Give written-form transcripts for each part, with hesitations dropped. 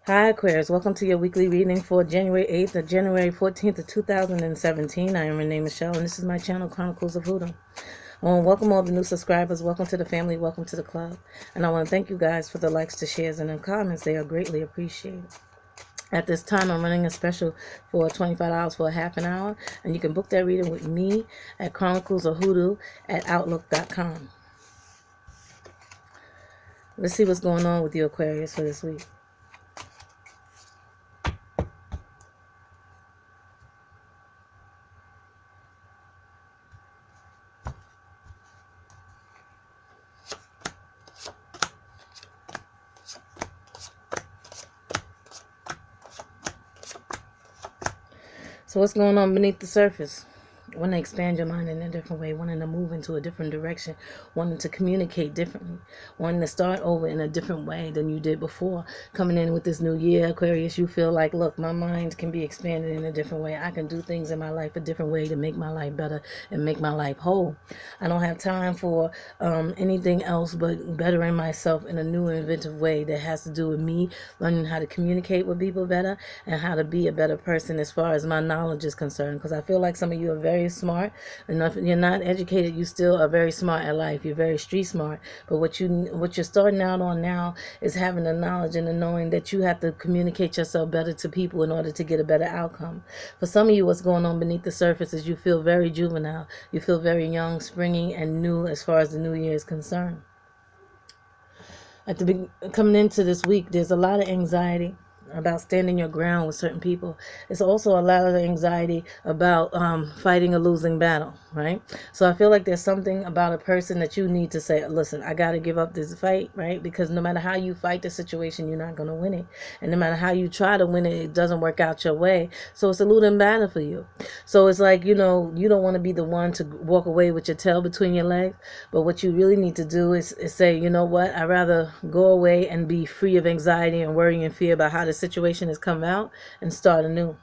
Hi Aquarius, welcome to your weekly reading for January 8th to January 14th of 2017. I am Renee Michelle and this is my channel, Chronicles of Hoodoo. I want to welcome all the new subscribers, welcome to the family, welcome to the club. And I want to thank you guys for the likes, the shares, and the comments. They are greatly appreciated. At this time, I'm running a special for $25 for a half an hour. And you can book that reading with me at Chronicles of Hoodoo at Outlook.com. Let's see what's going on with you Aquarius for this week. So what's going on beneath the surface? Wanting to expand your mind in a different way, wanting to move into a different direction, wanting to communicate differently, wanting to start over in a different way than you did before. Coming in with this new year, Aquarius, you feel like, look, my mind can be expanded in a different way. I can do things in my life a different way to make my life better and make my life whole. I don't have time for anything else but bettering myself in a new inventive way that has to do with me learning how to communicate with people better and how to be a better person as far as my knowledge is concerned. Because I feel like some of you are very smart. Enough, you're not educated, you still are very smart at life. You're very street smart. But what you're starting out on now is having the knowledge and the knowing that you have to communicate yourself better to people in order to get a better outcome. For some of you, what's going on beneath the surface is you feel very juvenile. You feel very young, springy, and new as far as the new year is concerned. Coming into this week, there's a lot of anxiety about standing your ground with certain people. It's also a lot of anxiety about fighting a losing battle, right? So I feel like there's something about a person that you need to say, listen, I got to give up this fight, right? Because no matter how you fight the situation, you're not going to win it. And no matter how you try to win it, it doesn't work out your way. So it's a losing battle for you. So it's like, you don't want to be the one to walk away with your tail between your legs. But what you really need to do is say, you know what, I'd rather go away and be free of anxiety and worry and fear about how the situation has come out and start anew.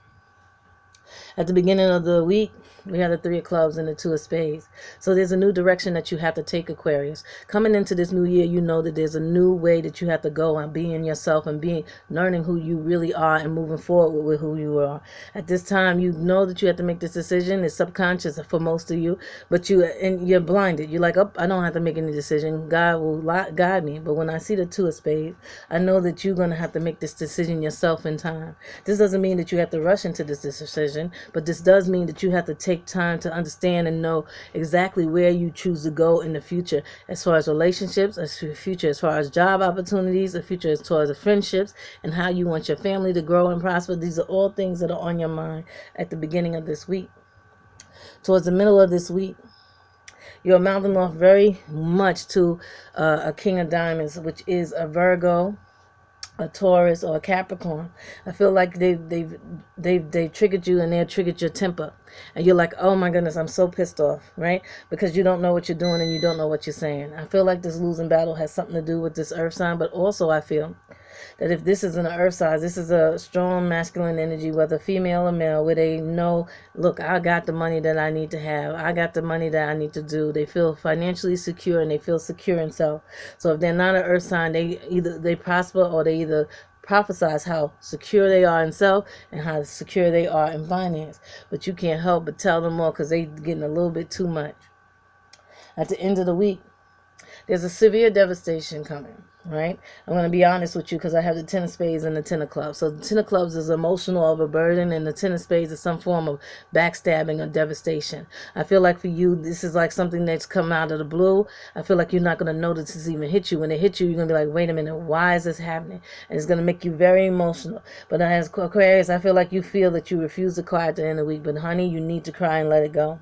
At the beginning of the week, we have the Three of Clubs and the Two of Spades. So there's a new direction that you have to take, Aquarius. Coming into this new year, you know that there's a new way that you have to go and being yourself and learning who you really are and moving forward with who you are. At this time, you know that you have to make this decision. It's subconscious for most of you, but you're blinded. You're like, oh, I don't have to make any decision. God will guide me. But when I see the Two of Spades, I know that you're going to have to make this decision yourself in time. This doesn't mean that you have to rush into this decision, but this does mean that you have to take time to understand and know exactly where you choose to go in the future, as far as relationships, as far as job opportunities, the future as far as friendships, and how you want your family to grow and prosper. These are all things that are on your mind at the beginning of this week. Towards the middle of this week, you're mouthing off very much to a King of Diamonds, which is a Virgo, a Taurus, or a Capricorn. I feel like they've triggered you and they've triggered your temper. And you're like, oh my goodness, I'm so pissed off, right? Because you don't know what you're doing and you don't know what you're saying. I feel like this losing battle has something to do with this earth sign, but also I feel that if this isn't an earth sign, this is a strong masculine energy, whether female or male, where they know, look, I got the money that I need to have. I got the money that I need to do. They feel financially secure and they feel secure in self. So if they're not an earth sign, they prosper or they either prophesize how secure they are in self and how secure they are in finance. But you can't help but tell them more because they're getting a little bit too much. At the end of the week, there's a severe devastation coming, right? I'm going to be honest with you because I have the Ten of Spades and the Ten of Clubs. So the Ten of Clubs is emotional overburden and the Ten of Spades is some form of backstabbing or devastation. I feel like for you, this is like something that's come out of the blue. I feel like you're not going to notice this even hit you. When it hits you, you're going to be like, wait a minute, why is this happening? And it's going to make you very emotional. But as Aquarius, I feel like you feel that you refuse to cry at the end of the week. But honey, you need to cry and let it go.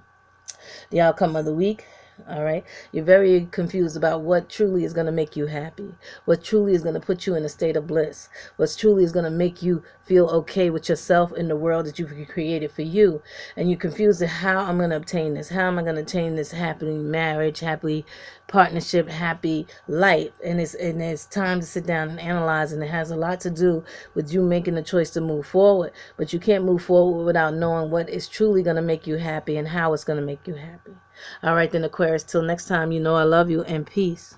The outcome of the week. All right. You're very confused about what truly is going to make you happy, what truly is going to put you in a state of bliss, what truly is going to make you feel okay with yourself in the world that you've created for you. And you're confused at how I'm going to obtain this. How am I going to obtain this happy marriage, happy partnership, happy life? And it's time to sit down and analyze. And it has a lot to do with you making the choice to move forward. But you can't move forward without knowing what is truly going to make you happy and how it's going to make you happy. All right, then, Aquarius, till next time, you know I love you and peace.